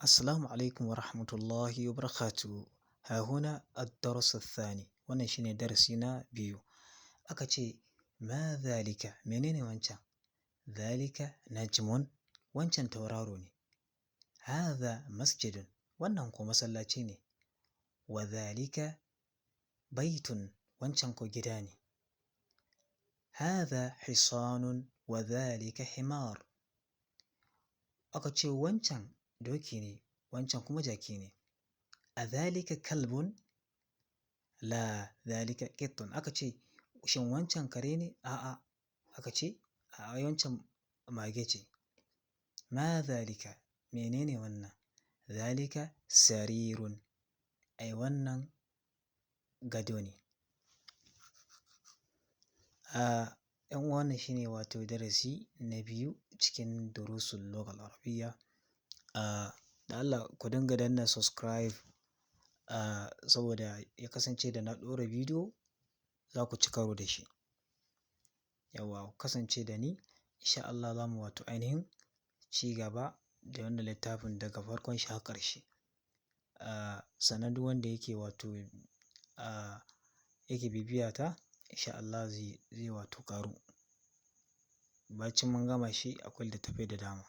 السلام عليكم ورحمة الله وبركاته. ها هنا الدرس الثاني. wannan shine darasi na biyu. Aka ce ma zalika, menene wancan? Zalika najmun, wancan tauraro ne. Hadha masjidun, wannan ko masallaci ne. Wa zalika baitun, wancan ko gida ne. Hadha hisanun wa zalika himar. Aka ce wancan doki ne, wancan kuma jaki ne. A zalika kalbun, la zalika qittun. Aka ce shin wancan kare ne? A'a. Aka ce a wancan mage ce. Ma zalika, menene wannan? Zalika sarirun, ai wannan gado ne. ‘Yan uwa, wannan shine wato darasi na biyu cikin durusul lughal arabiyya. Da Allah ku dinga danna subscribe saboda ya kasance da na ɗora bidiyo za ku ci karo da shi. Yawwa, ku kasance da ni, insha Allah za mu wato ainihin ci gaba da wannan littafin daga farkon shi har ƙarshe. Sannan duk wanda yake wato yake bibiya ta, insha Allah zai wato ƙaru. Bacin mun gama shi akwai littattafai da dama.